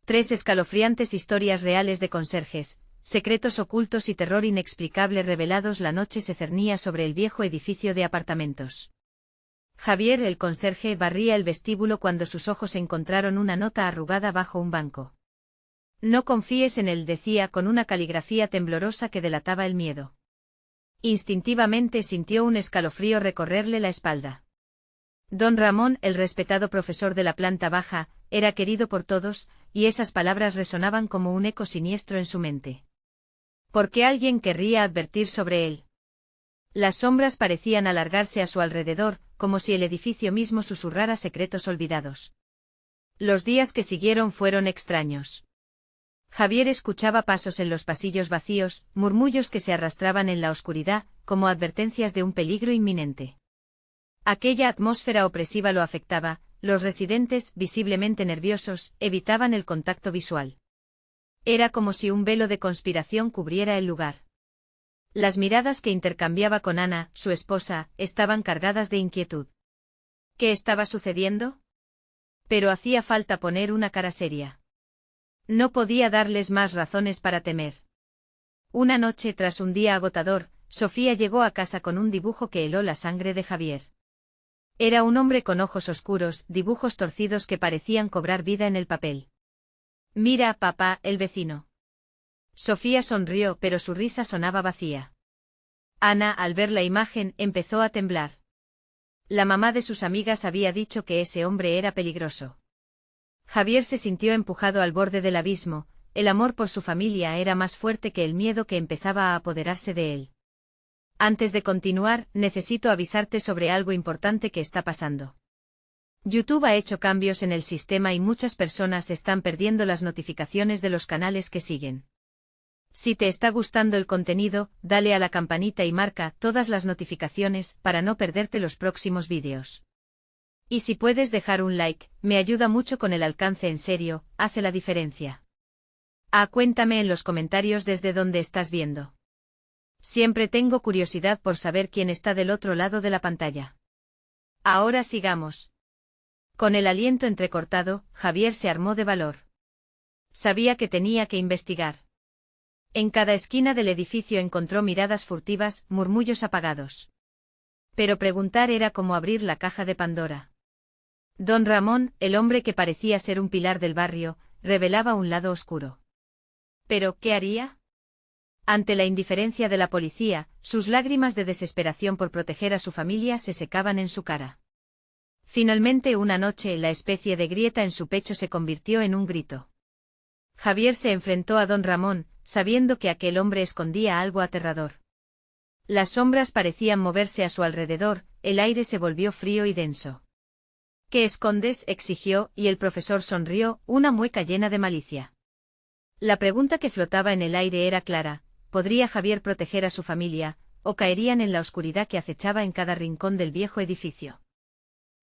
3 escalofriantes historias reales de conserjes, secretos ocultos y terror inexplicable revelados. La noche se cernía sobre el viejo edificio de apartamentos. Javier, el conserje, barría el vestíbulo cuando sus ojos encontraron una nota arrugada bajo un banco. No confíes en él, decía con una caligrafía temblorosa que delataba el miedo. Instintivamente sintió un escalofrío recorrerle la espalda. Don Ramón, el respetado profesor de la planta baja, era querido por todos, y esas palabras resonaban como un eco siniestro en su mente. ¿Por qué alguien querría advertir sobre él? Las sombras parecían alargarse a su alrededor, como si el edificio mismo susurrara secretos olvidados. Los días que siguieron fueron extraños. Javier escuchaba pasos en los pasillos vacíos, murmullos que se arrastraban en la oscuridad, como advertencias de un peligro inminente. Aquella atmósfera opresiva lo afectaba, los residentes, visiblemente nerviosos, evitaban el contacto visual. Era como si un velo de conspiración cubriera el lugar. Las miradas que intercambiaba con Ana, su esposa, estaban cargadas de inquietud. ¿Qué estaba sucediendo? Pero hacía falta poner una cara seria. No podía darles más razones para temer. Una noche, tras un día agotador, Sofía llegó a casa con un dibujo que heló la sangre de Javier. Era un hombre con ojos oscuros, dibujos torcidos que parecían cobrar vida en el papel. «Mira, papá, el vecino». Sofía sonrió, pero su risa sonaba vacía. Ana, al ver la imagen, empezó a temblar. La mamá de sus amigas había dicho que ese hombre era peligroso. Javier se sintió empujado al borde del abismo. El amor por su familia era más fuerte que el miedo que empezaba a apoderarse de él. Antes de continuar, necesito avisarte sobre algo importante que está pasando. YouTube ha hecho cambios en el sistema y muchas personas están perdiendo las notificaciones de los canales que siguen. Si te está gustando el contenido, dale a la campanita y marca todas las notificaciones para no perderte los próximos vídeos. Y si puedes dejar un like, me ayuda mucho con el alcance, en serio, hace la diferencia. Cuéntame en los comentarios desde dónde estás viendo. Siempre tengo curiosidad por saber quién está del otro lado de la pantalla. Ahora sigamos. Con el aliento entrecortado, Javier se armó de valor. Sabía que tenía que investigar. En cada esquina del edificio encontró miradas furtivas, murmullos apagados. Pero preguntar era como abrir la caja de Pandora. Don Ramón, el hombre que parecía ser un pilar del barrio, revelaba un lado oscuro. ¿Pero qué haría? Ante la indiferencia de la policía, sus lágrimas de desesperación por proteger a su familia se secaban en su cara. Finalmente, una noche, la especie de grieta en su pecho se convirtió en un grito. Javier se enfrentó a don Ramón, sabiendo que aquel hombre escondía algo aterrador. Las sombras parecían moverse a su alrededor, el aire se volvió frío y denso. ¿Qué escondes?, exigió, y el profesor sonrió, una mueca llena de malicia. La pregunta que flotaba en el aire era clara: ¿podría Javier proteger a su familia, o caerían en la oscuridad que acechaba en cada rincón del viejo edificio?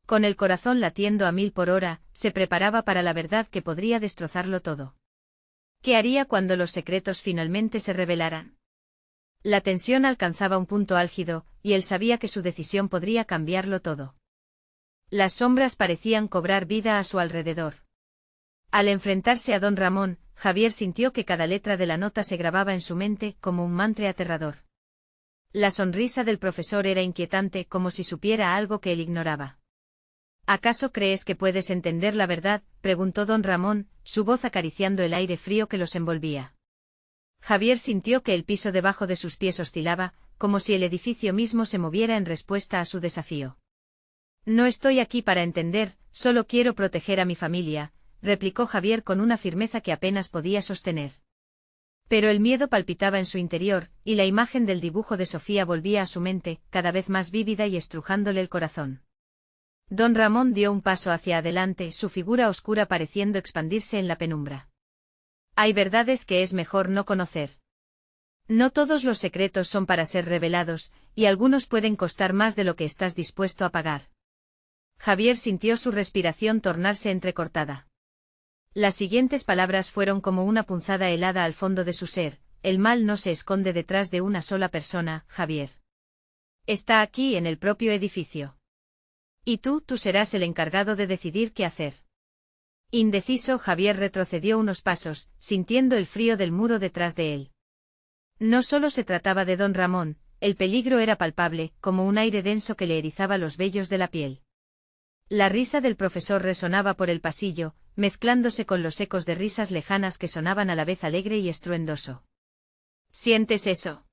Con el corazón latiendo a 1000 por hora, se preparaba para la verdad que podría destrozarlo todo. ¿Qué haría cuando los secretos finalmente se revelaran? La tensión alcanzaba un punto álgido, y él sabía que su decisión podría cambiarlo todo. Las sombras parecían cobrar vida a su alrededor. Al enfrentarse a don Ramón, Javier sintió que cada letra de la nota se grababa en su mente como un mantra aterrador. La sonrisa del profesor era inquietante, como si supiera algo que él ignoraba. ¿Acaso crees que puedes entender la verdad?, preguntó don Ramón, su voz acariciando el aire frío que los envolvía. Javier sintió que el piso debajo de sus pies oscilaba, como si el edificio mismo se moviera en respuesta a su desafío. No estoy aquí para entender, solo quiero proteger a mi familia, replicó Javier con una firmeza que apenas podía sostener. Pero el miedo palpitaba en su interior, y la imagen del dibujo de Sofía volvía a su mente, cada vez más vívida y estrujándole el corazón. Don Ramón dio un paso hacia adelante, su figura oscura pareciendo expandirse en la penumbra. Hay verdades que es mejor no conocer. No todos los secretos son para ser revelados, y algunos pueden costar más de lo que estás dispuesto a pagar. Javier sintió su respiración tornarse entrecortada. Las siguientes palabras fueron como una punzada helada al fondo de su ser: el mal no se esconde detrás de una sola persona, Javier. Está aquí en el propio edificio. Y tú serás el encargado de decidir qué hacer. Indeciso, Javier retrocedió unos pasos, sintiendo el frío del muro detrás de él. No solo se trataba de don Ramón, el peligro era palpable, como un aire denso que le erizaba los vellos de la piel. La risa del profesor resonaba por el pasillo, mezclándose con los ecos de risas lejanas que sonaban a la vez alegre y estruendoso. ¿Sientes eso?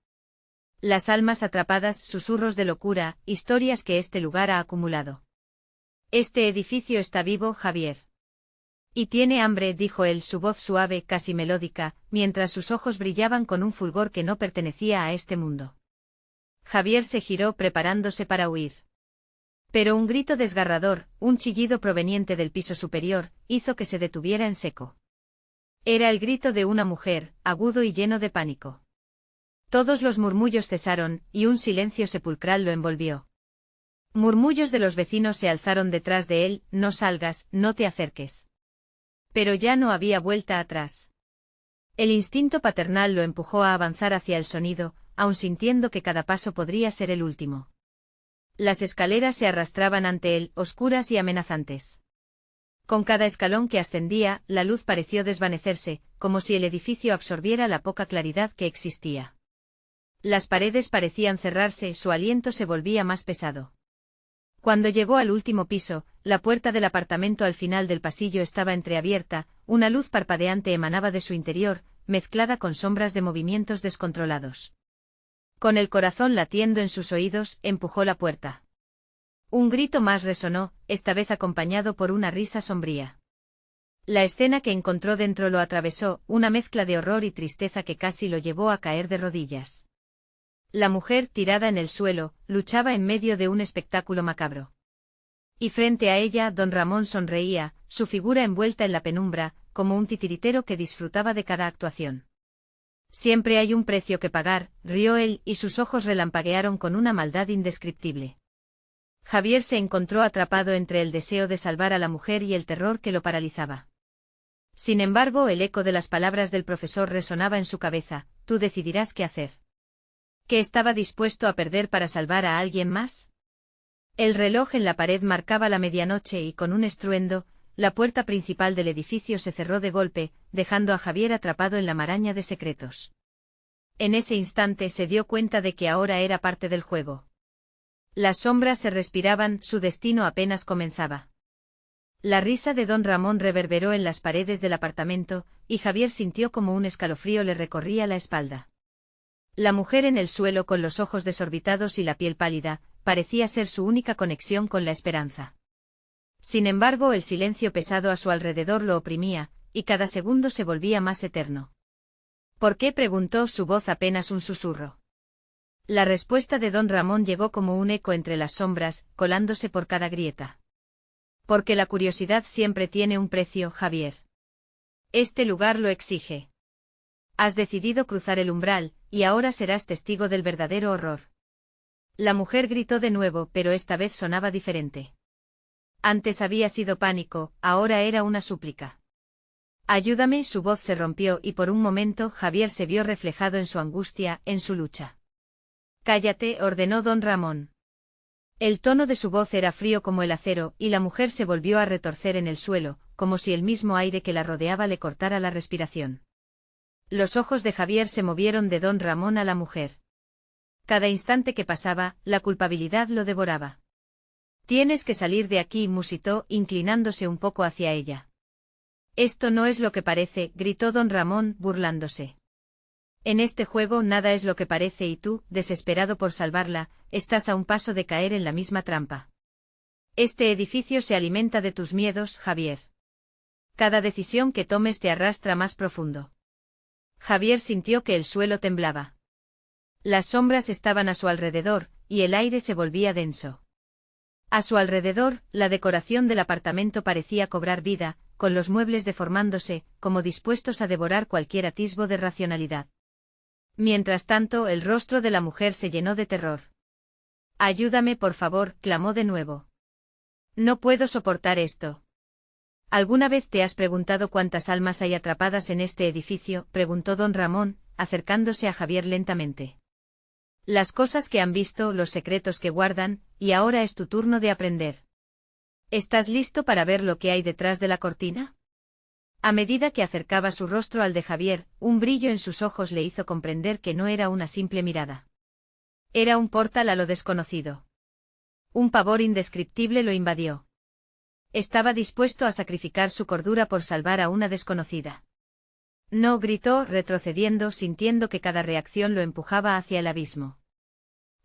Las almas atrapadas, susurros de locura, historias que este lugar ha acumulado. Este edificio está vivo, Javier. Y tiene hambre, dijo él, su voz suave, casi melódica, mientras sus ojos brillaban con un fulgor que no pertenecía a este mundo. Javier se giró preparándose para huir. Pero un grito desgarrador, un chillido proveniente del piso superior, hizo que se detuviera en seco. Era el grito de una mujer, agudo y lleno de pánico. Todos los murmullos cesaron, y un silencio sepulcral lo envolvió. Murmullos de los vecinos se alzaron detrás de él: no salgas, no te acerques. Pero ya no había vuelta atrás. El instinto paternal lo empujó a avanzar hacia el sonido, aun sintiendo que cada paso podría ser el último. Las escaleras se arrastraban ante él, oscuras y amenazantes. Con cada escalón que ascendía, la luz pareció desvanecerse, como si el edificio absorbiera la poca claridad que existía. Las paredes parecían cerrarse, su aliento se volvía más pesado. Cuando llegó al último piso, la puerta del apartamento al final del pasillo estaba entreabierta, una luz parpadeante emanaba de su interior, mezclada con sombras de movimientos descontrolados. Con el corazón latiendo en sus oídos, empujó la puerta. Un grito más resonó, esta vez acompañado por una risa sombría. La escena que encontró dentro lo atravesó, una mezcla de horror y tristeza que casi lo llevó a caer de rodillas. La mujer, tirada en el suelo, luchaba en medio de un espectáculo macabro. Y frente a ella, don Ramón sonreía, su figura envuelta en la penumbra, como un titiritero que disfrutaba de cada actuación. Siempre hay un precio que pagar, rió él, y sus ojos relampaguearon con una maldad indescriptible. Javier se encontró atrapado entre el deseo de salvar a la mujer y el terror que lo paralizaba. Sin embargo, el eco de las palabras del profesor resonaba en su cabeza: tú decidirás qué hacer. ¿Qué estaba dispuesto a perder para salvar a alguien más? El reloj en la pared marcaba la medianoche y con un estruendo, la puerta principal del edificio se cerró de golpe, dejando a Javier atrapado en la maraña de secretos. En ese instante se dio cuenta de que ahora era parte del juego. Las sombras se respiraban, su destino apenas comenzaba. La risa de don Ramón reverberó en las paredes del apartamento, y Javier sintió como un escalofrío le recorría la espalda. La mujer en el suelo con los ojos desorbitados y la piel pálida, parecía ser su única conexión con la esperanza. Sin embargo, el silencio pesado a su alrededor lo oprimía, y cada segundo se volvía más eterno. ¿Por qué?, preguntó, su voz apenas un susurro. La respuesta de don Ramón llegó como un eco entre las sombras, colándose por cada grieta. Porque la curiosidad siempre tiene un precio, Javier. Este lugar lo exige. Has decidido cruzar el umbral, y ahora serás testigo del verdadero horror. La mujer gritó de nuevo, pero esta vez sonaba diferente. Antes había sido pánico, ahora era una súplica. Ayúdame, su voz se rompió y por un momento Javier se vio reflejado en su angustia, en su lucha. Cállate, ordenó don Ramón. El tono de su voz era frío como el acero, y la mujer se volvió a retorcer en el suelo, como si el mismo aire que la rodeaba le cortara la respiración. Los ojos de Javier se movieron de don Ramón a la mujer. Cada instante que pasaba, la culpabilidad lo devoraba. Tienes que salir de aquí, musitó, inclinándose un poco hacia ella. Esto no es lo que parece, gritó don Ramón, burlándose. En este juego nada es lo que parece y tú, desesperado por salvarla, estás a un paso de caer en la misma trampa. Este edificio se alimenta de tus miedos, Javier. Cada decisión que tomes te arrastra más profundo. Javier sintió que el suelo temblaba. Las sombras estaban a su alrededor, y el aire se volvía denso. A su alrededor, la decoración del apartamento parecía cobrar vida, con los muebles deformándose, como dispuestos a devorar cualquier atisbo de racionalidad. Mientras tanto, el rostro de la mujer se llenó de terror. Ayúdame, por favor, clamó de nuevo. No puedo soportar esto. ¿Alguna vez te has preguntado cuántas almas hay atrapadas en este edificio?, preguntó don Ramón, acercándose a Javier lentamente. Las cosas que han visto, los secretos que guardan, y ahora es tu turno de aprender. ¿Estás listo para ver lo que hay detrás de la cortina? A medida que acercaba su rostro al de Javier, un brillo en sus ojos le hizo comprender que no era una simple mirada. Era un portal a lo desconocido. Un pavor indescriptible lo invadió. Estaba dispuesto a sacrificar su cordura por salvar a una desconocida. No, gritó, retrocediendo, sintiendo que cada reacción lo empujaba hacia el abismo.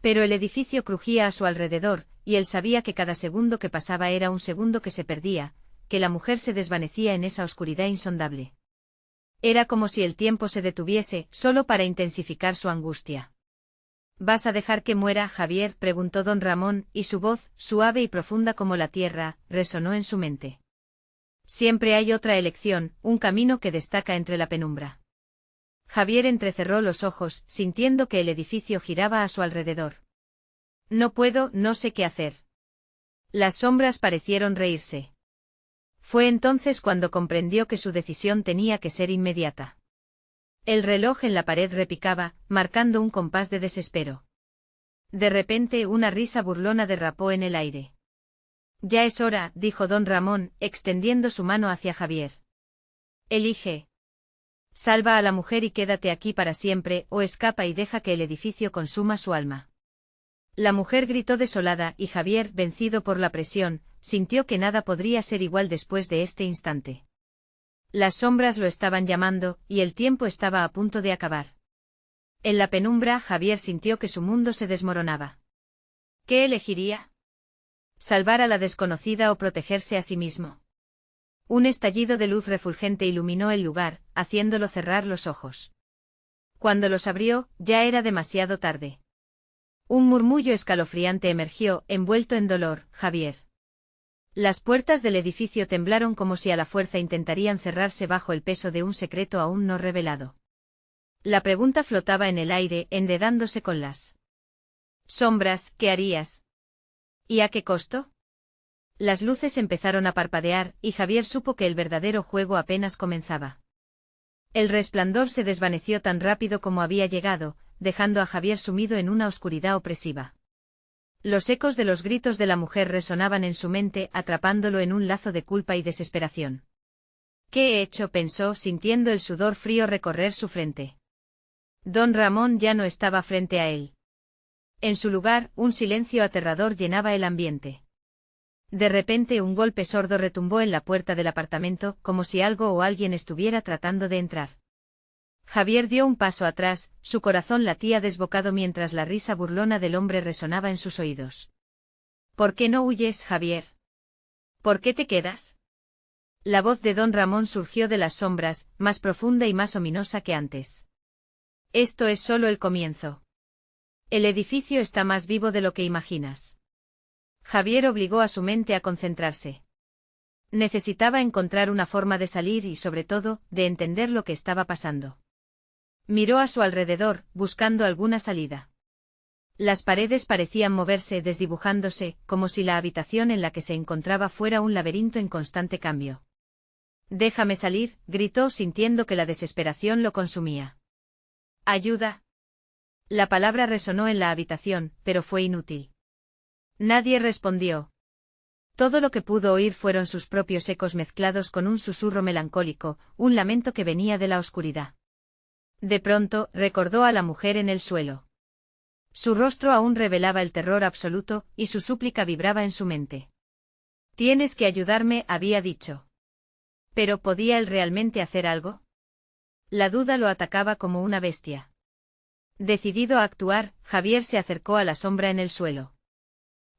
Pero el edificio crujía a su alrededor, y él sabía que cada segundo que pasaba era un segundo que se perdía, que la mujer se desvanecía en esa oscuridad insondable. Era como si el tiempo se detuviese, solo para intensificar su angustia. ¿Vas a dejar que muera, Javier?, preguntó don Ramón, y su voz, suave y profunda como la tierra, resonó en su mente. Siempre hay otra elección, un camino que destaca entre la penumbra. Javier entrecerró los ojos, sintiendo que el edificio giraba a su alrededor. No puedo, no sé qué hacer. Las sombras parecieron reírse. Fue entonces cuando comprendió que su decisión tenía que ser inmediata. El reloj en la pared repicaba, marcando un compás de desespero. De repente una risa burlona derrapó en el aire. Ya es hora, dijo don Ramón, extendiendo su mano hacia Javier. Elige. Salva a la mujer y quédate aquí para siempre, o escapa y deja que el edificio consuma su alma. La mujer gritó desolada y Javier, vencido por la presión, sintió que nada podría ser igual después de este instante. Las sombras lo estaban llamando, y el tiempo estaba a punto de acabar. En la penumbra, Javier sintió que su mundo se desmoronaba. ¿Qué elegiría? ¿Salvar a la desconocida o protegerse a sí mismo? Un estallido de luz refulgente iluminó el lugar, haciéndolo cerrar los ojos. Cuando los abrió, ya era demasiado tarde. Un murmullo escalofriante emergió, envuelto en dolor, Javier. Las puertas del edificio temblaron como si a la fuerza intentarían cerrarse bajo el peso de un secreto aún no revelado. La pregunta flotaba en el aire, enredándose con las sombras. ¿Qué harías? ¿Y a qué costo? Las luces empezaron a parpadear, y Javier supo que el verdadero juego apenas comenzaba. El resplandor se desvaneció tan rápido como había llegado, dejando a Javier sumido en una oscuridad opresiva. Los ecos de los gritos de la mujer resonaban en su mente, atrapándolo en un lazo de culpa y desesperación. ¿Qué he hecho?, pensó, sintiendo el sudor frío recorrer su frente. Don Ramón ya no estaba frente a él. En su lugar, un silencio aterrador llenaba el ambiente. De repente un golpe sordo retumbó en la puerta del apartamento, como si algo o alguien estuviera tratando de entrar. Javier dio un paso atrás, su corazón latía desbocado mientras la risa burlona del hombre resonaba en sus oídos. ¿Por qué no huyes, Javier? ¿Por qué te quedas? La voz de don Ramón surgió de las sombras, más profunda y más ominosa que antes. Esto es solo el comienzo. El edificio está más vivo de lo que imaginas. Javier obligó a su mente a concentrarse. Necesitaba encontrar una forma de salir y, sobre todo, de entender lo que estaba pasando. Miró a su alrededor, buscando alguna salida. Las paredes parecían moverse, desdibujándose, como si la habitación en la que se encontraba fuera un laberinto en constante cambio. «Déjame salir», gritó, sintiendo que la desesperación lo consumía. «Ayuda». La palabra resonó en la habitación, pero fue inútil. Nadie respondió. Todo lo que pudo oír fueron sus propios ecos mezclados con un susurro melancólico, un lamento que venía de la oscuridad. De pronto, recordó a la mujer en el suelo. Su rostro aún revelaba el terror absoluto, y su súplica vibraba en su mente. «Tienes que ayudarme», había dicho. ¿Pero podía él realmente hacer algo? La duda lo atacaba como una bestia. Decidido a actuar, Javier se acercó a la sombra en el suelo.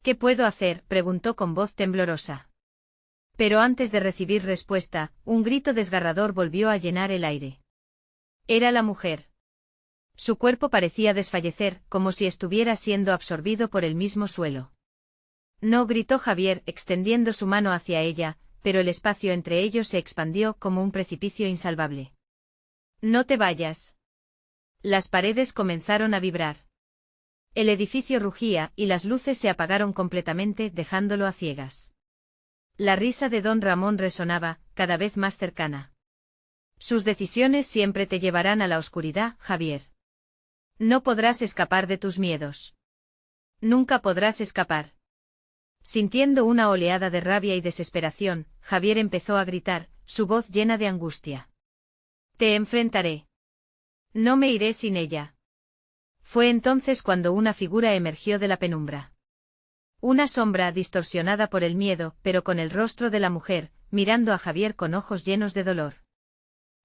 «¿Qué puedo hacer?», preguntó con voz temblorosa. Pero antes de recibir respuesta, un grito desgarrador volvió a llenar el aire. Era la mujer. Su cuerpo parecía desfallecer, como si estuviera siendo absorbido por el mismo suelo. «No», gritó Javier, extendiendo su mano hacia ella, pero el espacio entre ellos se expandió como un precipicio insalvable. «No te vayas». Las paredes comenzaron a vibrar. El edificio rugía, y las luces se apagaron completamente, dejándolo a ciegas. La risa de don Ramón resonaba, cada vez más cercana. «Sus decisiones siempre te llevarán a la oscuridad, Javier. No podrás escapar de tus miedos. Nunca podrás escapar». Sintiendo una oleada de rabia y desesperación, Javier empezó a gritar, su voz llena de angustia. Te enfrentaré. No me iré sin ella. Fue entonces cuando una figura emergió de la penumbra. Una sombra distorsionada por el miedo, pero con el rostro de la mujer, mirando a Javier con ojos llenos de dolor.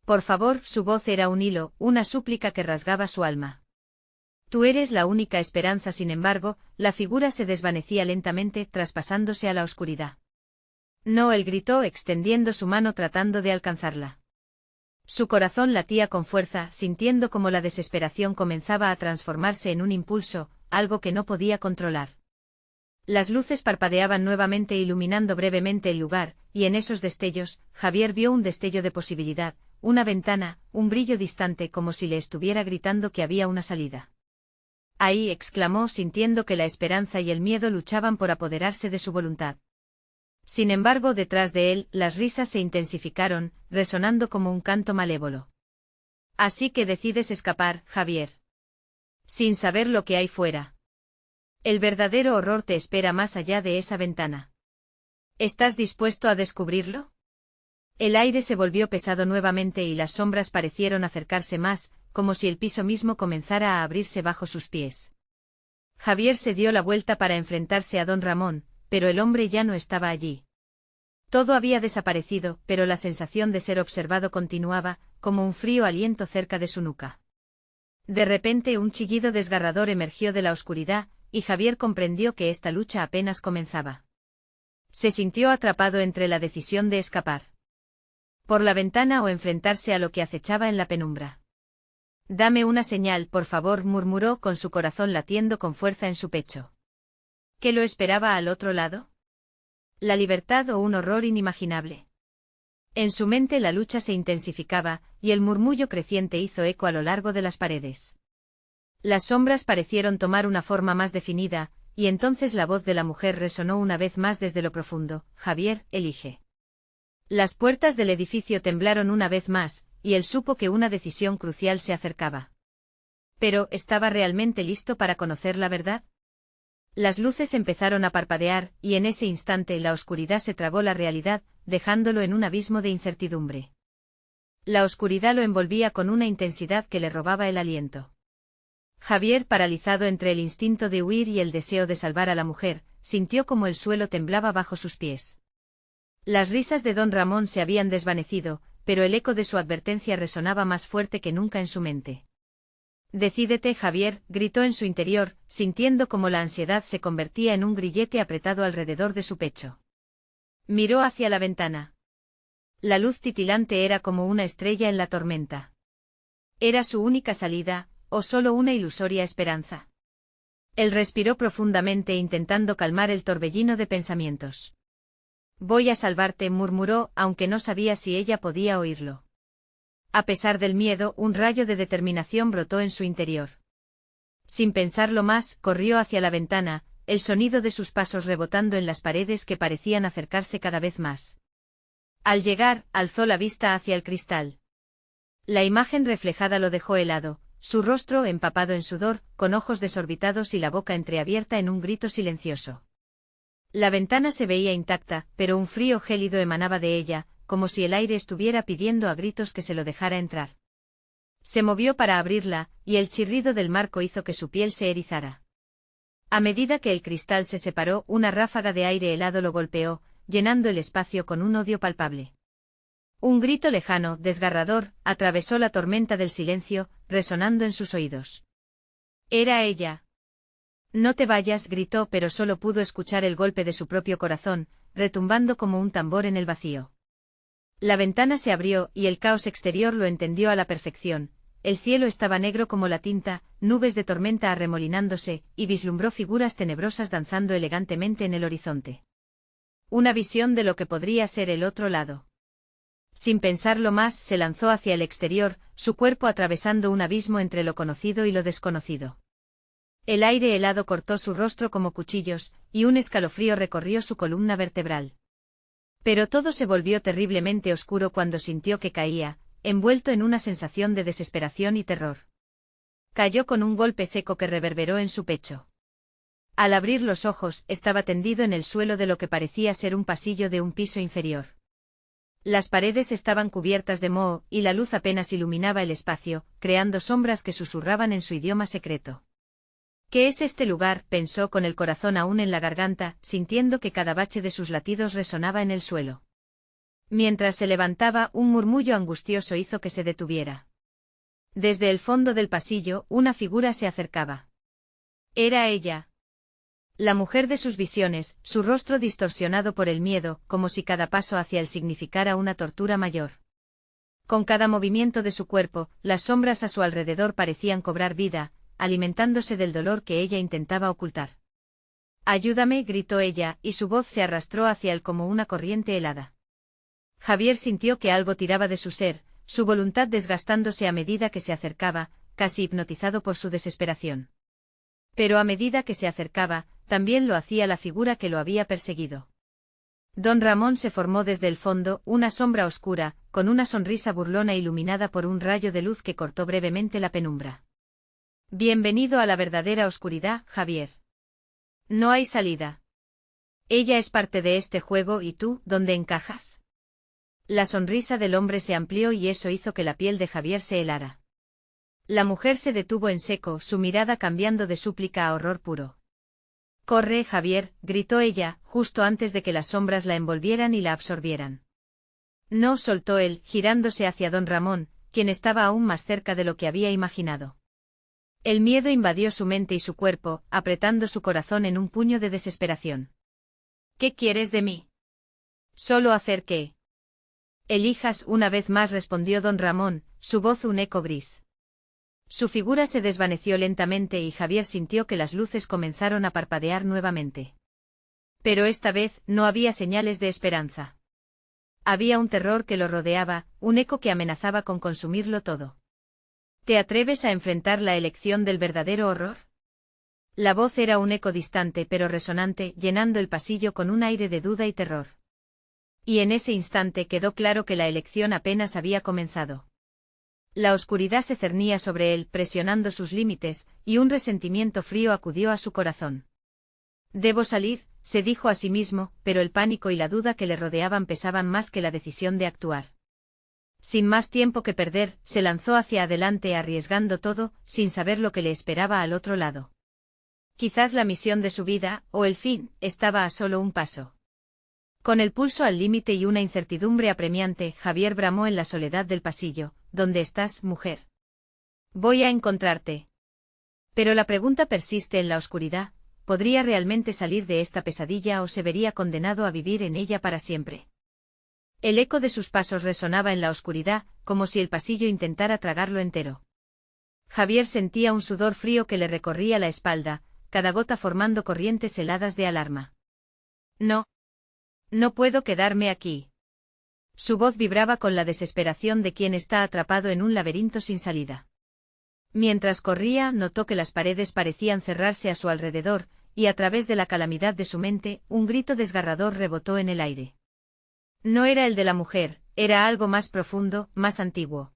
Por favor, su voz era un hilo, una súplica que rasgaba su alma. Tú eres la única esperanza. Sin embargo, la figura se desvanecía lentamente, traspasándose a la oscuridad. No, él gritó, extendiendo su mano tratando de alcanzarla. Su corazón latía con fuerza, sintiendo como la desesperación comenzaba a transformarse en un impulso, algo que no podía controlar. Las luces parpadeaban nuevamente iluminando brevemente el lugar, y en esos destellos, Javier vio un destello de posibilidad, una ventana, un brillo distante como si le estuviera gritando que había una salida. Ahí, exclamó, sintiendo que la esperanza y el miedo luchaban por apoderarse de su voluntad. Sin embargo, detrás de él, las risas se intensificaron, resonando como un canto malévolo. Así que decides escapar, Javier. Sin saber lo que hay fuera. El verdadero horror te espera más allá de esa ventana. ¿Estás dispuesto a descubrirlo? El aire se volvió pesado nuevamente y las sombras parecieron acercarse más, como si el piso mismo comenzara a abrirse bajo sus pies. Javier se dio la vuelta para enfrentarse a don Ramón, pero el hombre ya no estaba allí. Todo había desaparecido, pero la sensación de ser observado continuaba, como un frío aliento cerca de su nuca. De repente un chillido desgarrador emergió de la oscuridad, y Javier comprendió que esta lucha apenas comenzaba. Se sintió atrapado entre la decisión de escapar por la ventana o enfrentarse a lo que acechaba en la penumbra. Dame una señal, por favor, murmuró con su corazón latiendo con fuerza en su pecho. ¿Qué lo esperaba al otro lado? ¿La libertad o un horror inimaginable? En su mente la lucha se intensificaba, y el murmullo creciente hizo eco a lo largo de las paredes. Las sombras parecieron tomar una forma más definida, y entonces la voz de la mujer resonó una vez más desde lo profundo: Javier, elige. Las puertas del edificio temblaron una vez más, y él supo que una decisión crucial se acercaba. Pero, ¿estaba realmente listo para conocer la verdad? Las luces empezaron a parpadear, y en ese instante la oscuridad se tragó la realidad, dejándolo en un abismo de incertidumbre. La oscuridad lo envolvía con una intensidad que le robaba el aliento. Javier, paralizado entre el instinto de huir y el deseo de salvar a la mujer, sintió como el suelo temblaba bajo sus pies. Las risas de don Ramón se habían desvanecido, pero el eco de su advertencia resonaba más fuerte que nunca en su mente. Decídete, Javier, gritó en su interior, sintiendo como la ansiedad se convertía en un grillete apretado alrededor de su pecho. Miró hacia la ventana. La luz titilante era como una estrella en la tormenta. ¿Era su única salida, o solo una ilusoria esperanza? Él respiró profundamente intentando calmar el torbellino de pensamientos. Voy a salvarte, murmuró, aunque no sabía si ella podía oírlo. A pesar del miedo, un rayo de determinación brotó en su interior. Sin pensarlo más, corrió hacia la ventana, el sonido de sus pasos rebotando en las paredes que parecían acercarse cada vez más. Al llegar, alzó la vista hacia el cristal. La imagen reflejada lo dejó helado, su rostro empapado en sudor, con ojos desorbitados y la boca entreabierta en un grito silencioso. La ventana se veía intacta, pero un frío gélido emanaba de ella, como si el aire estuviera pidiendo a gritos que se lo dejara entrar. Se movió para abrirla, y el chirrido del marco hizo que su piel se erizara. A medida que el cristal se separó, una ráfaga de aire helado lo golpeó, llenando el espacio con un odio palpable. Un grito lejano, desgarrador, atravesó la tormenta del silencio, resonando en sus oídos. Era ella. No te vayas, gritó, pero solo pudo escuchar el golpe de su propio corazón, retumbando como un tambor en el vacío. La ventana se abrió, y el caos exterior lo entendió a la perfección. El cielo estaba negro como la tinta, nubes de tormenta arremolinándose, y vislumbró figuras tenebrosas danzando elegantemente en el horizonte. Una visión de lo que podría ser el otro lado. Sin pensarlo más, se lanzó hacia el exterior, su cuerpo atravesando un abismo entre lo conocido y lo desconocido. El aire helado cortó su rostro como cuchillos, y un escalofrío recorrió su columna vertebral. Pero todo se volvió terriblemente oscuro cuando sintió que caía, envuelto en una sensación de desesperación y terror. Cayó con un golpe seco que reverberó en su pecho. Al abrir los ojos, estaba tendido en el suelo de lo que parecía ser un pasillo de un piso inferior. Las paredes estaban cubiertas de moho, y la luz apenas iluminaba el espacio, creando sombras que susurraban en su idioma secreto. ¿Qué es este lugar?, pensó con el corazón aún en la garganta, sintiendo que cada bache de sus latidos resonaba en el suelo. Mientras se levantaba, un murmullo angustioso hizo que se detuviera. Desde el fondo del pasillo, una figura se acercaba. Era ella. La mujer de sus visiones, su rostro distorsionado por el miedo, como si cada paso hacia él significara una tortura mayor. Con cada movimiento de su cuerpo, las sombras a su alrededor parecían cobrar vida, alimentándose del dolor que ella intentaba ocultar. «Ayúdame», gritó ella, y su voz se arrastró hacia él como una corriente helada. Javier sintió que algo tiraba de su ser, su voluntad desgastándose a medida que se acercaba, casi hipnotizado por su desesperación. Pero a medida que se acercaba, también lo hacía la figura que lo había perseguido. Don Ramón se formó desde el fondo, una sombra oscura, con una sonrisa burlona iluminada por un rayo de luz que cortó brevemente la penumbra. «Bienvenido a la verdadera oscuridad, Javier. No hay salida. Ella es parte de este juego y tú, ¿dónde encajas?». La sonrisa del hombre se amplió y eso hizo que la piel de Javier se helara. La mujer se detuvo en seco, su mirada cambiando de súplica a horror puro. «Corre, Javier», gritó ella, justo antes de que las sombras la envolvieran y la absorbieran. «No», soltó él, girándose hacia don Ramón, quien estaba aún más cerca de lo que había imaginado. El miedo invadió su mente y su cuerpo, apretando su corazón en un puño de desesperación. «¿Qué quieres de mí?». «Solo hacer que elijas», una vez más respondió don Ramón, su voz un eco gris. Su figura se desvaneció lentamente y Javier sintió que las luces comenzaron a parpadear nuevamente. Pero esta vez no había señales de esperanza. Había un terror que lo rodeaba, un eco que amenazaba con consumirlo todo. «¿Te atreves a enfrentar la elección del verdadero horror?». La voz era un eco distante pero resonante, llenando el pasillo con un aire de duda y terror. Y en ese instante quedó claro que la elección apenas había comenzado. La oscuridad se cernía sobre él, presionando sus límites, y un resentimiento frío acudió a su corazón. «Debo salir», se dijo a sí mismo, pero el pánico y la duda que le rodeaban pesaban más que la decisión de actuar. Sin más tiempo que perder, se lanzó hacia adelante arriesgando todo, sin saber lo que le esperaba al otro lado. Quizás la misión de su vida, o el fin, estaba a solo un paso. Con el pulso al límite y una incertidumbre apremiante, Javier bramó en la soledad del pasillo. «¿Dónde estás, mujer? Voy a encontrarte». Pero la pregunta persiste en la oscuridad, ¿podría realmente salir de esta pesadilla o se vería condenado a vivir en ella para siempre? El eco de sus pasos resonaba en la oscuridad, como si el pasillo intentara tragarlo entero. Javier sentía un sudor frío que le recorría la espalda, cada gota formando corrientes heladas de alarma. «No. No puedo quedarme aquí». Su voz vibraba con la desesperación de quien está atrapado en un laberinto sin salida. Mientras corría, notó que las paredes parecían cerrarse a su alrededor, y a través de la calamidad de su mente, un grito desgarrador rebotó en el aire. No era el de la mujer, era algo más profundo, más antiguo.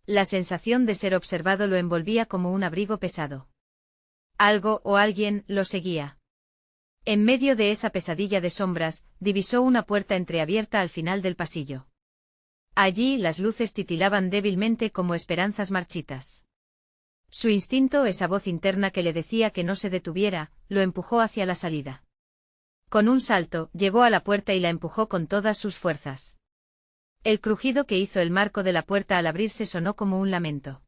La sensación de ser observado lo envolvía como un abrigo pesado. Algo o alguien lo seguía. En medio de esa pesadilla de sombras, divisó una puerta entreabierta al final del pasillo. Allí las luces titilaban débilmente como esperanzas marchitas. Su instinto, esa voz interna que le decía que no se detuviera, lo empujó hacia la salida. Con un salto, llegó a la puerta y la empujó con todas sus fuerzas. El crujido que hizo el marco de la puerta al abrirse sonó como un lamento.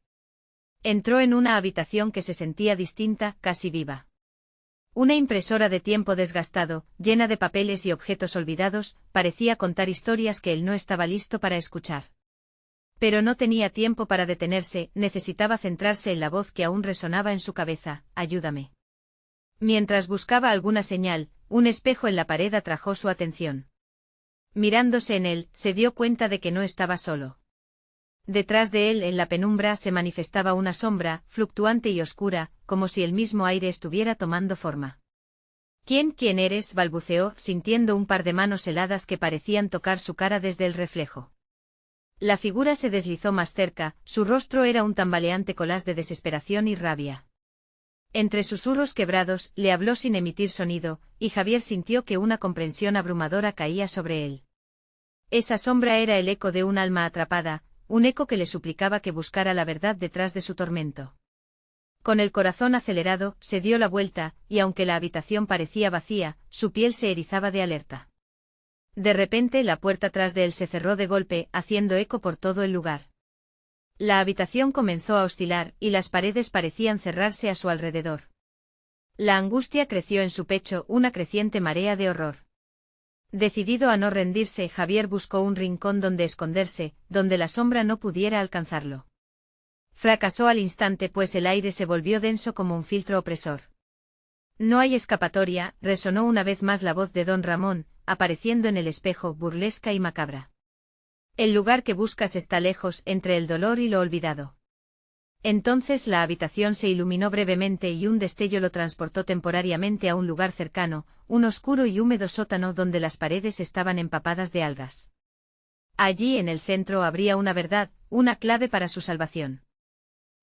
Entró en una habitación que se sentía distinta, casi viva. Una impresora de tiempo desgastado, llena de papeles y objetos olvidados, parecía contar historias que él no estaba listo para escuchar. Pero no tenía tiempo para detenerse, necesitaba centrarse en la voz que aún resonaba en su cabeza: «Ayúdame». Mientras buscaba alguna señal, un espejo en la pared atrajo su atención. Mirándose en él, se dio cuenta de que no estaba solo. Detrás de él, en la penumbra, se manifestaba una sombra, fluctuante y oscura, como si el mismo aire estuviera tomando forma. «¿Quién eres?», balbuceó, sintiendo un par de manos heladas que parecían tocar su cara desde el reflejo. La figura se deslizó más cerca, su rostro era un tambaleante collage de desesperación y rabia. Entre susurros quebrados, le habló sin emitir sonido, y Javier sintió que una comprensión abrumadora caía sobre él. Esa sombra era el eco de un alma atrapada, un eco que le suplicaba que buscara la verdad detrás de su tormento. Con el corazón acelerado, se dio la vuelta, y aunque la habitación parecía vacía, su piel se erizaba de alerta. De repente la puerta tras de él se cerró de golpe, haciendo eco por todo el lugar. La habitación comenzó a oscilar, y las paredes parecían cerrarse a su alrededor. La angustia creció en su pecho, una creciente marea de horror. Decidido a no rendirse, Javier buscó un rincón donde esconderse, donde la sombra no pudiera alcanzarlo. Fracasó al instante, pues el aire se volvió denso como un filtro opresor. No hay escapatoria, resonó una vez más la voz de don Ramón, apareciendo en el espejo, burlesca y macabra. El lugar que buscas está lejos, entre el dolor y lo olvidado. Entonces la habitación se iluminó brevemente y un destello lo transportó temporariamente a un lugar cercano, un oscuro y húmedo sótano donde las paredes estaban empapadas de algas. Allí en el centro habría una verdad, una clave para su salvación.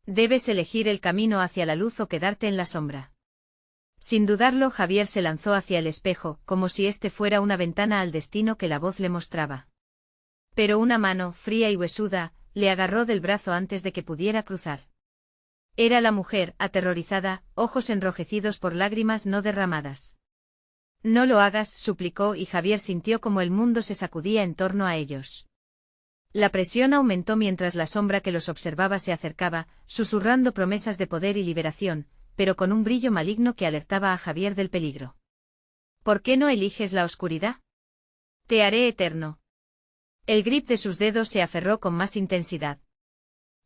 Debes elegir el camino hacia la luz o quedarte en la sombra. Sin dudarlo, Javier se lanzó hacia el espejo, como si este fuera una ventana al destino que la voz le mostraba. Pero una mano, fría y huesuda, le agarró del brazo antes de que pudiera cruzar. Era la mujer, aterrorizada, ojos enrojecidos por lágrimas no derramadas. No lo hagas, suplicó, y Javier sintió como el mundo se sacudía en torno a ellos. La presión aumentó mientras la sombra que los observaba se acercaba, susurrando promesas de poder y liberación, pero con un brillo maligno que alertaba a Javier del peligro. ¿Por qué no eliges la oscuridad? Te haré eterno. El grip de sus dedos se aferró con más intensidad.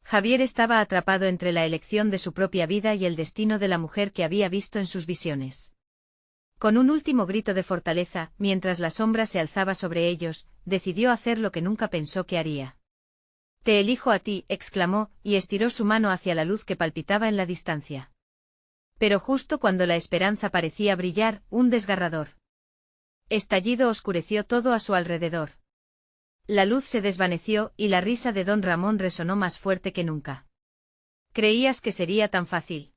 Javier estaba atrapado entre la elección de su propia vida y el destino de la mujer que había visto en sus visiones. Con un último grito de fortaleza, mientras la sombra se alzaba sobre ellos, decidió hacer lo que nunca pensó que haría. Te elijo a ti, exclamó, y estiró su mano hacia la luz que palpitaba en la distancia. Pero justo cuando la esperanza parecía brillar, un desgarrador estallido oscureció todo a su alrededor. La luz se desvaneció y la risa de don Ramón resonó más fuerte que nunca. ¿Creías que sería tan fácil?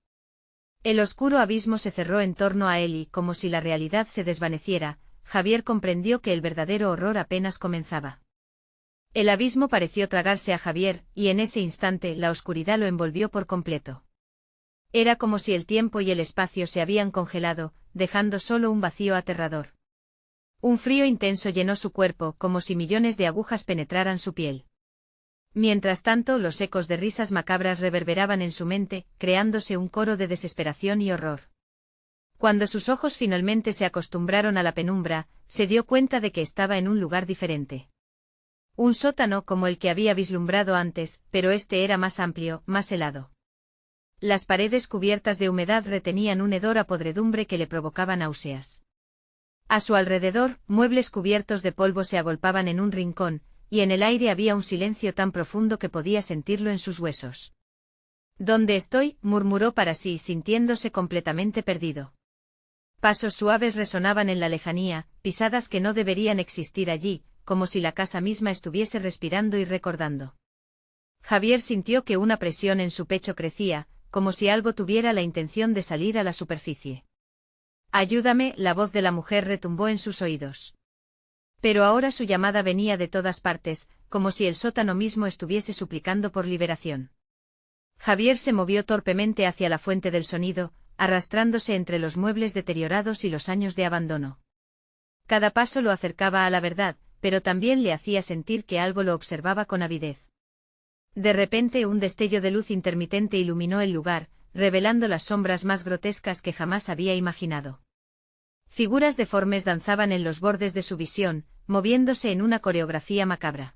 El oscuro abismo se cerró en torno a él y, como si la realidad se desvaneciera, Javier comprendió que el verdadero horror apenas comenzaba. El abismo pareció tragarse a Javier, y en ese instante la oscuridad lo envolvió por completo. Era como si el tiempo y el espacio se habían congelado, dejando solo un vacío aterrador. Un frío intenso llenó su cuerpo, como si millones de agujas penetraran su piel. Mientras tanto, los ecos de risas macabras reverberaban en su mente, creándose un coro de desesperación y horror. Cuando sus ojos finalmente se acostumbraron a la penumbra, se dio cuenta de que estaba en un lugar diferente. Un sótano como el que había vislumbrado antes, pero este era más amplio, más helado. Las paredes cubiertas de humedad retenían un hedor a podredumbre que le provocaba náuseas. A su alrededor, muebles cubiertos de polvo se agolpaban en un rincón, y en el aire había un silencio tan profundo que podía sentirlo en sus huesos. ¿Dónde estoy?, murmuró para sí, sintiéndose completamente perdido. Pasos suaves resonaban en la lejanía, pisadas que no deberían existir allí, como si la casa misma estuviese respirando y recordando. Javier sintió que una presión en su pecho crecía, como si algo tuviera la intención de salir a la superficie. Ayúdame, la voz de la mujer retumbó en sus oídos. Pero ahora su llamada venía de todas partes, como si el sótano mismo estuviese suplicando por liberación. Javier se movió torpemente hacia la fuente del sonido, arrastrándose entre los muebles deteriorados y los años de abandono. Cada paso lo acercaba a la verdad, pero también le hacía sentir que algo lo observaba con avidez. De repente un destello de luz intermitente iluminó el lugar, revelando las sombras más grotescas que jamás había imaginado. Figuras deformes danzaban en los bordes de su visión, moviéndose en una coreografía macabra.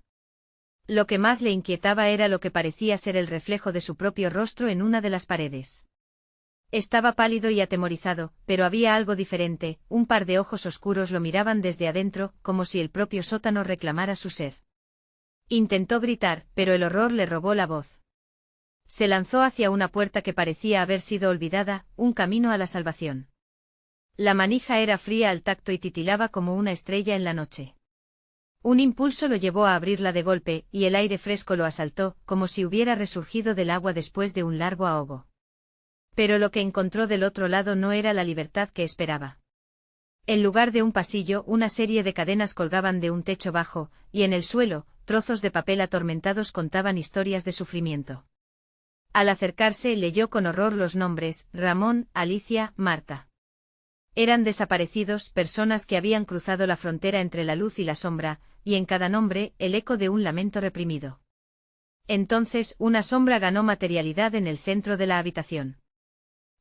Lo que más le inquietaba era lo que parecía ser el reflejo de su propio rostro en una de las paredes. Estaba pálido y atemorizado, pero había algo diferente, un par de ojos oscuros lo miraban desde adentro, como si el propio sótano reclamara su ser. Intentó gritar, pero el horror le robó la voz. Se lanzó hacia una puerta que parecía haber sido olvidada, un camino a la salvación. La manija era fría al tacto y titilaba como una estrella en la noche. Un impulso lo llevó a abrirla de golpe, y el aire fresco lo asaltó, como si hubiera resurgido del agua después de un largo ahogo. Pero lo que encontró del otro lado no era la libertad que esperaba. En lugar de un pasillo, una serie de cadenas colgaban de un techo bajo, y en el suelo, trozos de papel atormentados contaban historias de sufrimiento. Al acercarse, leyó con horror los nombres: Ramón, Alicia, Marta. Eran desaparecidos, personas que habían cruzado la frontera entre la luz y la sombra, y en cada nombre, el eco de un lamento reprimido. Entonces, una sombra ganó materialidad en el centro de la habitación.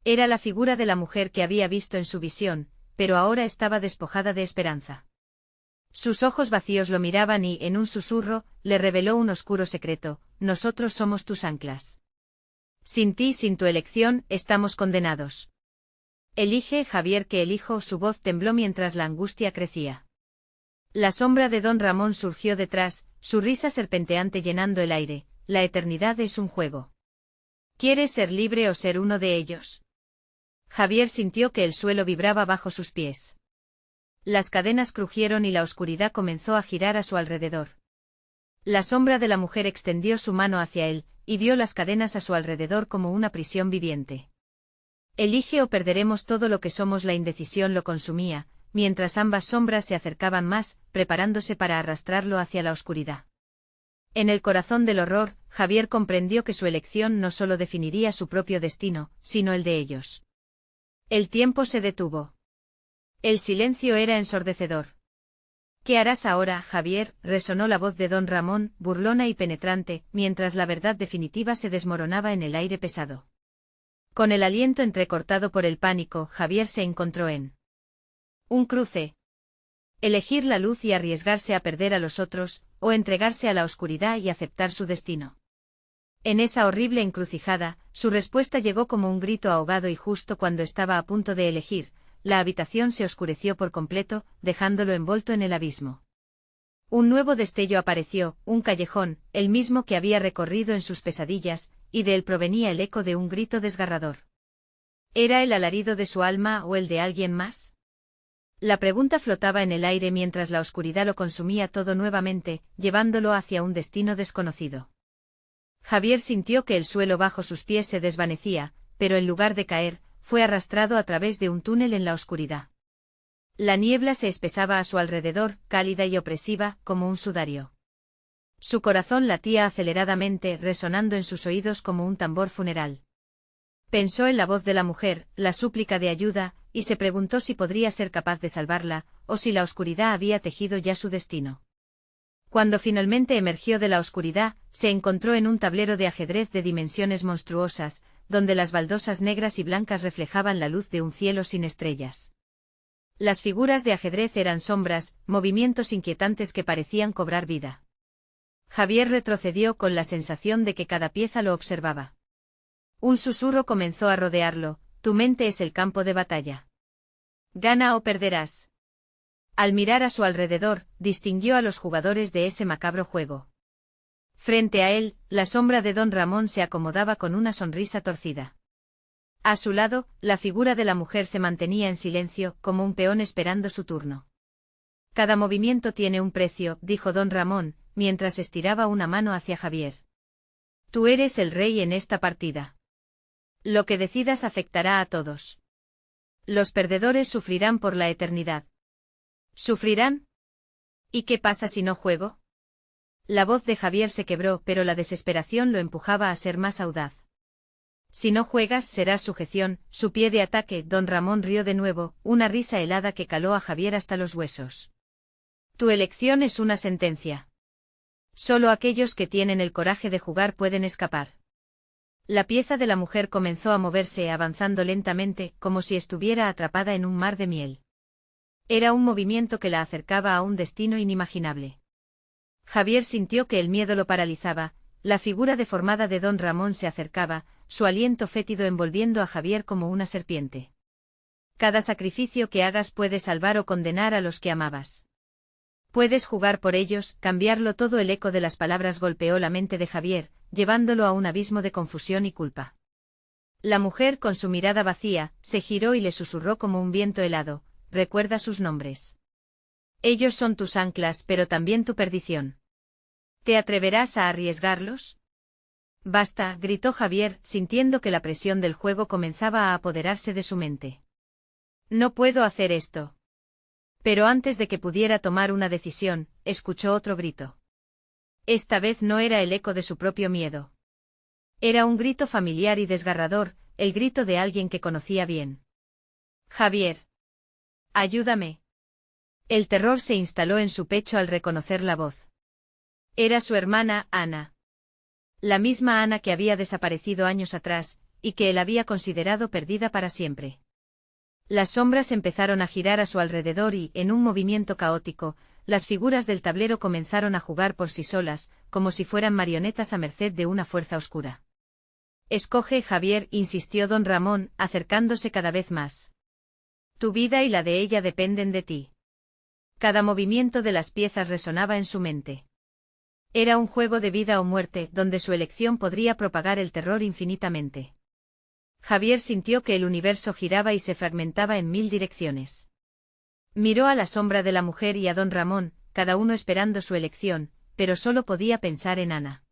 Era la figura de la mujer que había visto en su visión, pero ahora estaba despojada de esperanza. Sus ojos vacíos lo miraban y, en un susurro, le reveló un oscuro secreto: nosotros somos tus anclas. Sin ti, sin tu elección, estamos condenados. Elige, Javier, que elijo. Su voz tembló mientras la angustia crecía. La sombra de don Ramón surgió detrás, su risa serpenteante llenando el aire. La eternidad es un juego. ¿Quieres ser libre o ser uno de ellos? Javier sintió que el suelo vibraba bajo sus pies. Las cadenas crujieron y la oscuridad comenzó a girar a su alrededor. La sombra de la mujer extendió su mano hacia él, y vio las cadenas a su alrededor como una prisión viviente. Elige o perderemos todo lo que somos. La indecisión lo consumía, mientras ambas sombras se acercaban más, preparándose para arrastrarlo hacia la oscuridad. En el corazón del horror, Javier comprendió que su elección no solo definiría su propio destino, sino el de ellos. El tiempo se detuvo. El silencio era ensordecedor. ¿Qué harás ahora, Javier?, resonó la voz de don Ramón, burlona y penetrante, mientras la verdad definitiva se desmoronaba en el aire pesado. Con el aliento entrecortado por el pánico, Javier se encontró en un cruce. Elegir la luz y arriesgarse a perder a los otros, o entregarse a la oscuridad y aceptar su destino. En esa horrible encrucijada, su respuesta llegó como un grito ahogado, y justo cuando estaba a punto de elegir, la habitación se oscureció por completo, dejándolo envuelto en el abismo. Un nuevo destello apareció, un callejón, el mismo que había recorrido en sus pesadillas, y de él provenía el eco de un grito desgarrador. ¿Era el alarido de su alma o el de alguien más? La pregunta flotaba en el aire mientras la oscuridad lo consumía todo nuevamente, llevándolo hacia un destino desconocido. Javier sintió que el suelo bajo sus pies se desvanecía, pero en lugar de caer, fue arrastrado a través de un túnel en la oscuridad. La niebla se espesaba a su alrededor, cálida y opresiva, como un sudario. Su corazón latía aceleradamente, resonando en sus oídos como un tambor funeral. Pensó en la voz de la mujer, la súplica de ayuda, y se preguntó si podría ser capaz de salvarla, o si la oscuridad había tejido ya su destino. Cuando finalmente emergió de la oscuridad, se encontró en un tablero de ajedrez de dimensiones monstruosas, donde las baldosas negras y blancas reflejaban la luz de un cielo sin estrellas. Las figuras de ajedrez eran sombras, movimientos inquietantes que parecían cobrar vida. Javier retrocedió con la sensación de que cada pieza lo observaba. Un susurro comenzó a rodearlo: tu mente es el campo de batalla. Gana o perderás. Al mirar a su alrededor, distinguió a los jugadores de ese macabro juego. Frente a él, la sombra de don Ramón se acomodaba con una sonrisa torcida. A su lado, la figura de la mujer se mantenía en silencio, como un peón esperando su turno. Cada movimiento tiene un precio, dijo don Ramón, mientras estiraba una mano hacia Javier. Tú eres el rey en esta partida. Lo que decidas afectará a todos. Los perdedores sufrirán por la eternidad. ¿Sufrirán? ¿Y qué pasa si no juego? La voz de Javier se quebró, pero la desesperación lo empujaba a ser más audaz. Si no juegas, serás sujeción, su pie de ataque. Don Ramón rió de nuevo, una risa helada que caló a Javier hasta los huesos. Tu elección es una sentencia. Solo aquellos que tienen el coraje de jugar pueden escapar. La pieza de la mujer comenzó a moverse, avanzando lentamente, como si estuviera atrapada en un mar de miel. Era un movimiento que la acercaba a un destino inimaginable. Javier sintió que el miedo lo paralizaba. La figura deformada de don Ramón se acercaba, su aliento fétido envolviendo a Javier como una serpiente. Cada sacrificio que hagas puede salvar o condenar a los que amabas. Puedes jugar por ellos, cambiarlo todo. El eco de las palabras golpeó la mente de Javier, llevándolo a un abismo de confusión y culpa. La mujer, con su mirada vacía, se giró y le susurró como un viento helado: recuerda sus nombres. Ellos son tus anclas, pero también tu perdición. ¿Te atreverás a arriesgarlos? Basta, gritó Javier, sintiendo que la presión del juego comenzaba a apoderarse de su mente. No puedo hacer esto. Pero antes de que pudiera tomar una decisión, escuchó otro grito. Esta vez no era el eco de su propio miedo. Era un grito familiar y desgarrador, el grito de alguien que conocía bien. Javier. Ayúdame. El terror se instaló en su pecho al reconocer la voz. Era su hermana, Ana. La misma Ana que había desaparecido años atrás, y que él había considerado perdida para siempre. Las sombras empezaron a girar a su alrededor y, en un movimiento caótico, las figuras del tablero comenzaron a jugar por sí solas, como si fueran marionetas a merced de una fuerza oscura. Escoge, Javier, insistió don Ramón, acercándose cada vez más. Tu vida y la de ella dependen de ti. Cada movimiento de las piezas resonaba en su mente. Era un juego de vida o muerte, donde su elección podría propagar el terror infinitamente. Javier sintió que el universo giraba y se fragmentaba en 1000 direcciones. Miró a la sombra de la mujer y a don Ramón, cada uno esperando su elección, pero solo podía pensar en Ana.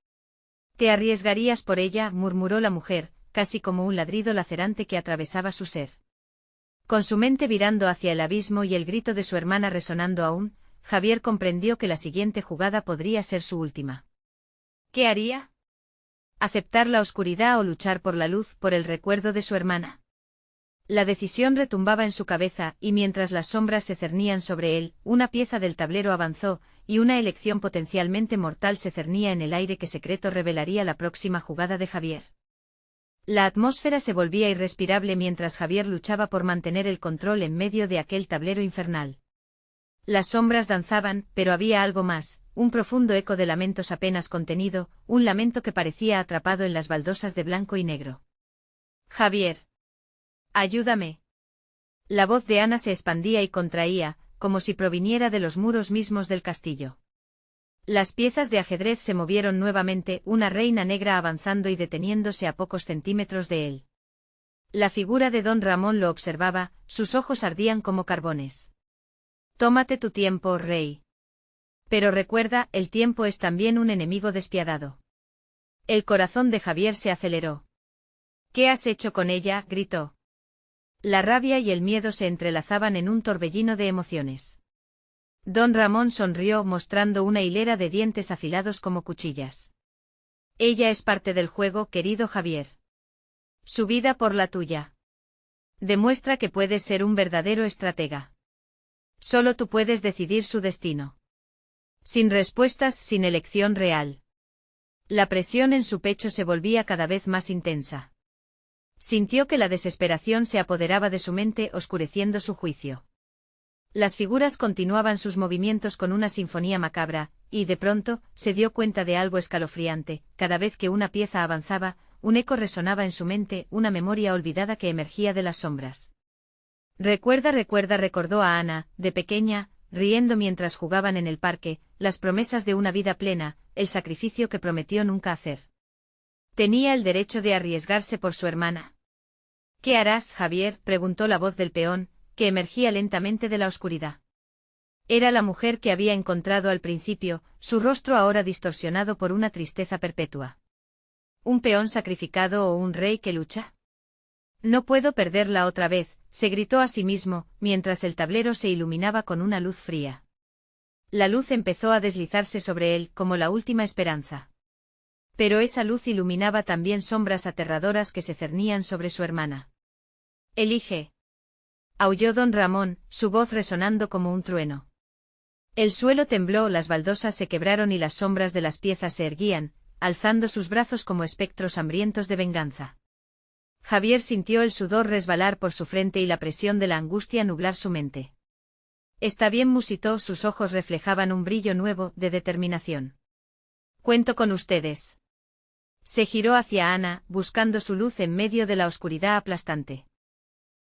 «¿Te arriesgarías por ella?», murmuró la mujer, casi como un ladrido lacerante que atravesaba su ser. Con su mente virando hacia el abismo y el grito de su hermana resonando aún, Javier comprendió que la siguiente jugada podría ser su última. ¿Qué haría? ¿Aceptar la oscuridad o luchar por la luz, por el recuerdo de su hermana? La decisión retumbaba en su cabeza, y mientras las sombras se cernían sobre él, una pieza del tablero avanzó, y una elección potencialmente mortal se cernía en el aire que secreto revelaría la próxima jugada de Javier. La atmósfera se volvía irrespirable mientras Javier luchaba por mantener el control en medio de aquel tablero infernal. Las sombras danzaban, pero había algo más, un profundo eco de lamentos apenas contenido, un lamento que parecía atrapado en las baldosas de blanco y negro. Javier. Ayúdame. La voz de Ana se expandía y contraía, como si proviniera de los muros mismos del castillo. Las piezas de ajedrez se movieron nuevamente, una reina negra avanzando y deteniéndose a pocos centímetros de él. La figura de don Ramón lo observaba, sus ojos ardían como carbones. Tómate tu tiempo, rey. Pero recuerda, el tiempo es también un enemigo despiadado. El corazón de Javier se aceleró. ¿Qué has hecho con ella?, gritó. La rabia y el miedo se entrelazaban en un torbellino de emociones. Don Ramón sonrió mostrando una hilera de dientes afilados como cuchillas. Ella es parte del juego, querido Javier. Su vida por la tuya. Demuestra que puedes ser un verdadero estratega. Solo tú puedes decidir su destino. Sin respuestas, sin elección real. La presión en su pecho se volvía cada vez más intensa. Sintió que la desesperación se apoderaba de su mente, oscureciendo su juicio. Las figuras continuaban sus movimientos con una sinfonía macabra, y de pronto, se dio cuenta de algo escalofriante. Cada vez que una pieza avanzaba, un eco resonaba en su mente, una memoria olvidada que emergía de las sombras. Recuerda, recordó a Ana, de pequeña, riendo mientras jugaban en el parque, las promesas de una vida plena, el sacrificio que prometió nunca hacer. Tenía el derecho de arriesgarse por su hermana. ¿Qué harás, Javier?, preguntó la voz del peón, que emergía lentamente de la oscuridad. Era la mujer que había encontrado al principio, su rostro ahora distorsionado por una tristeza perpetua. ¿Un peón sacrificado o un rey que lucha? No puedo perderla otra vez, se gritó a sí mismo, mientras el tablero se iluminaba con una luz fría. La luz empezó a deslizarse sobre él como la última esperanza. Pero esa luz iluminaba también sombras aterradoras que se cernían sobre su hermana. Elige. Aulló don Ramón, su voz resonando como un trueno. El suelo tembló, las baldosas se quebraron y las sombras de las piezas se erguían, alzando sus brazos como espectros hambrientos de venganza. Javier sintió el sudor resbalar por su frente y la presión de la angustia nublar su mente. Está bien, musitó, sus ojos reflejaban un brillo nuevo, de determinación. Cuento con ustedes. Se giró hacia Ana, buscando su luz en medio de la oscuridad aplastante.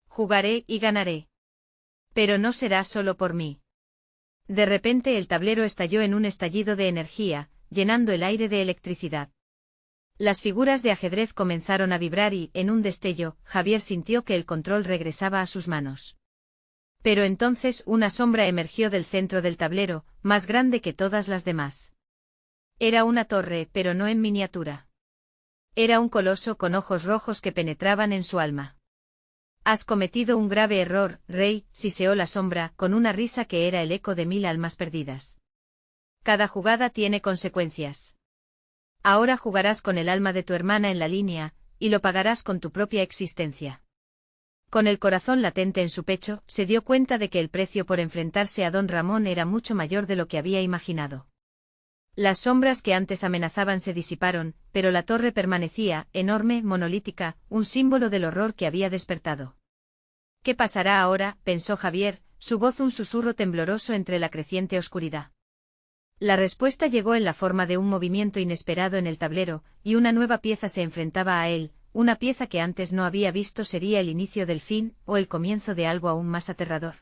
Jugaré y ganaré. Pero no será solo por mí. De repente el tablero estalló en un estallido de energía, llenando el aire de electricidad. Las figuras de ajedrez comenzaron a vibrar y, en un destello, Javier sintió que el control regresaba a sus manos. Pero entonces una sombra emergió del centro del tablero, más grande que todas las demás. Era una torre, pero no en miniatura. Era un coloso con ojos rojos que penetraban en su alma. Has cometido un grave error, rey, siseó la sombra, con una risa que era el eco de 1000 almas perdidas. Cada jugada tiene consecuencias. Ahora jugarás con el alma de tu hermana en la línea, y lo pagarás con tu propia existencia. Con el corazón latente en su pecho, se dio cuenta de que el precio por enfrentarse a don Ramón era mucho mayor de lo que había imaginado. Las sombras que antes amenazaban se disiparon, pero la torre permanecía, enorme, monolítica, un símbolo del horror que había despertado. ¿Qué pasará ahora?, pensó Javier, su voz un susurro tembloroso entre la creciente oscuridad. La respuesta llegó en la forma de un movimiento inesperado en el tablero, y una nueva pieza se enfrentaba a él, una pieza que antes no había visto. Sería el inicio del fin, o el comienzo de algo aún más aterrador.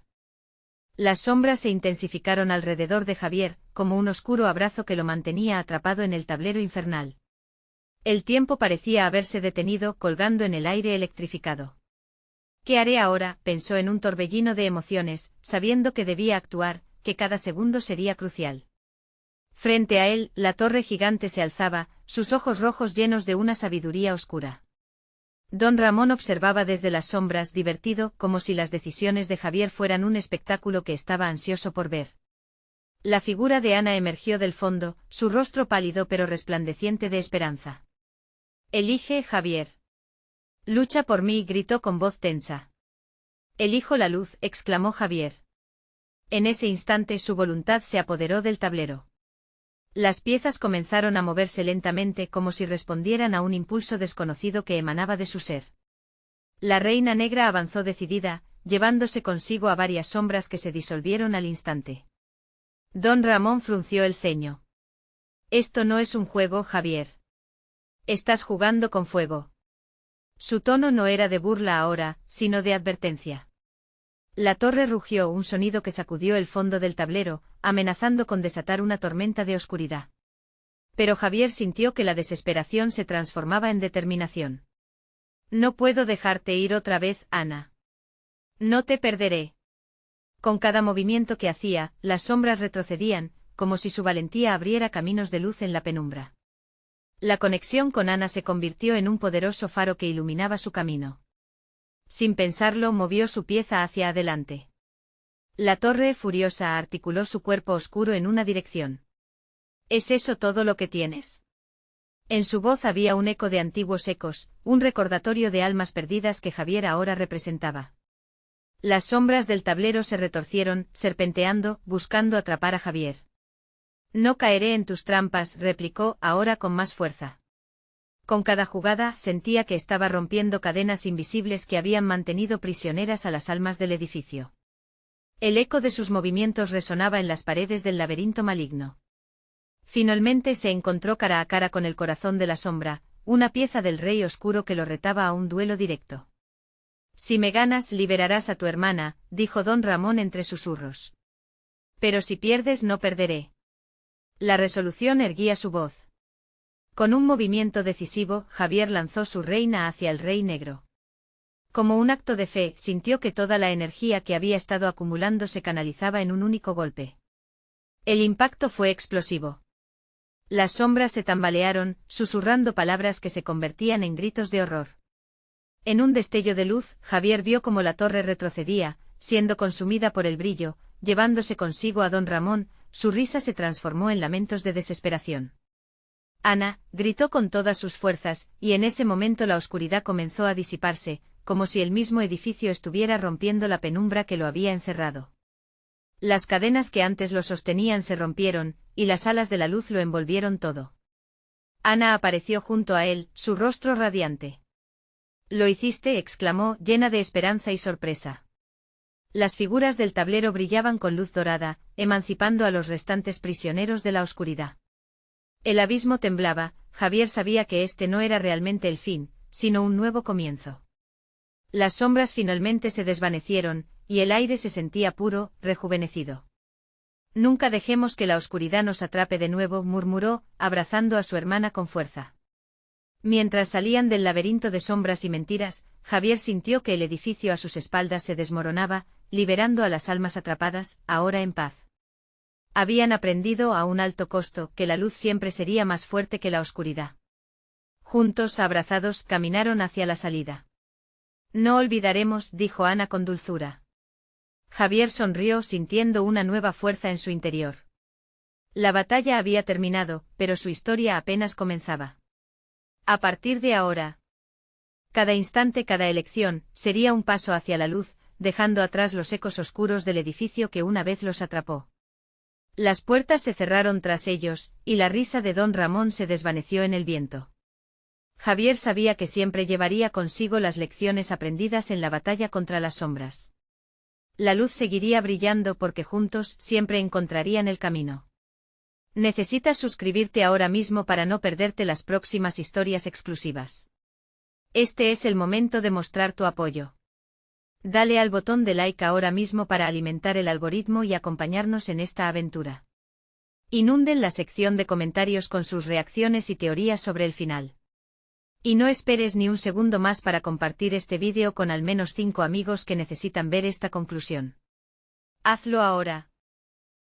Las sombras se intensificaron alrededor de Javier, como un oscuro abrazo que lo mantenía atrapado en el tablero infernal. El tiempo parecía haberse detenido, colgando en el aire electrificado. ¿Qué haré ahora?, pensó en un torbellino de emociones, sabiendo que debía actuar, que cada segundo sería crucial. Frente a él, la torre gigante se alzaba, sus ojos rojos llenos de una sabiduría oscura. Don Ramón observaba desde las sombras, divertido, como si las decisiones de Javier fueran un espectáculo que estaba ansioso por ver. La figura de Ana emergió del fondo, su rostro pálido pero resplandeciente de esperanza. «Elige, Javier. Lucha por mí», gritó con voz tensa. «Elijo la luz», exclamó Javier. En ese instante su voluntad se apoderó del tablero. Las piezas comenzaron a moverse lentamente como si respondieran a un impulso desconocido que emanaba de su ser. La reina negra avanzó decidida, llevándose consigo a varias sombras que se disolvieron al instante. Don Ramón frunció el ceño. «Esto no es un juego, Javier. Estás jugando con fuego». Su tono no era de burla ahora, sino de advertencia. La torre rugió, un sonido que sacudió el fondo del tablero, amenazando con desatar una tormenta de oscuridad. Pero Javier sintió que la desesperación se transformaba en determinación. «No puedo dejarte ir otra vez, Ana. No te perderé». Con cada movimiento que hacía, las sombras retrocedían, como si su valentía abriera caminos de luz en la penumbra. La conexión con Ana se convirtió en un poderoso faro que iluminaba su camino. Sin pensarlo, movió su pieza hacia adelante. La torre, furiosa, articuló su cuerpo oscuro en una dirección. «¿Es eso todo lo que tienes?». En su voz había un eco de antiguos ecos, un recordatorio de almas perdidas que Javier ahora representaba. Las sombras del tablero se retorcieron, serpenteando, buscando atrapar a Javier. «No caeré en tus trampas», replicó, ahora con más fuerza. Con cada jugada sentía que estaba rompiendo cadenas invisibles que habían mantenido prisioneras a las almas del edificio. El eco de sus movimientos resonaba en las paredes del laberinto maligno. Finalmente se encontró cara a cara con el corazón de la sombra, una pieza del rey oscuro que lo retaba a un duelo directo. «Si me ganas, liberarás a tu hermana», dijo don Ramón entre susurros. «Pero si pierdes, no perderé». La resolución erguía su voz. Con un movimiento decisivo, Javier lanzó su reina hacia el rey negro. Como un acto de fe, sintió que toda la energía que había estado acumulando se canalizaba en un único golpe. El impacto fue explosivo. Las sombras se tambalearon, susurrando palabras que se convertían en gritos de horror. En un destello de luz, Javier vio cómo la torre retrocedía, siendo consumida por el brillo, llevándose consigo a don Ramón. Su risa se transformó en lamentos de desesperación. «Ana», gritó con todas sus fuerzas, y en ese momento la oscuridad comenzó a disiparse, como si el mismo edificio estuviera rompiendo la penumbra que lo había encerrado. Las cadenas que antes lo sostenían se rompieron, y las alas de la luz lo envolvieron todo. Ana apareció junto a él, su rostro radiante. «Lo hiciste», exclamó, llena de esperanza y sorpresa. Las figuras del tablero brillaban con luz dorada, emancipando a los restantes prisioneros de la oscuridad. El abismo temblaba. Javier sabía que este no era realmente el fin, sino un nuevo comienzo. Las sombras finalmente se desvanecieron, y el aire se sentía puro, rejuvenecido. «Nunca dejemos que la oscuridad nos atrape de nuevo», murmuró, abrazando a su hermana con fuerza. Mientras salían del laberinto de sombras y mentiras, Javier sintió que el edificio a sus espaldas se desmoronaba, liberando a las almas atrapadas, ahora en paz. Habían aprendido a un alto costo que la luz siempre sería más fuerte que la oscuridad. Juntos, abrazados, caminaron hacia la salida. No olvidaremos, dijo Ana con dulzura. Javier sonrió sintiendo una nueva fuerza en su interior. La batalla había terminado, pero su historia apenas comenzaba. A partir de ahora, cada instante, cada elección, sería un paso hacia la luz, dejando atrás los ecos oscuros del edificio que una vez los atrapó. Las puertas se cerraron tras ellos, y la risa de don Ramón se desvaneció en el viento. Javier sabía que siempre llevaría consigo las lecciones aprendidas en la batalla contra las sombras. La luz seguiría brillando porque juntos siempre encontrarían el camino. Necesitas suscribirte ahora mismo para no perderte las próximas historias exclusivas. Este es el momento de mostrar tu apoyo. Dale al botón de like ahora mismo para alimentar el algoritmo y acompañarnos en esta aventura. Inunden la sección de comentarios con sus reacciones y teorías sobre el final. Y no esperes ni un segundo más para compartir este vídeo con al menos 5 amigos que necesitan ver esta conclusión. Hazlo ahora.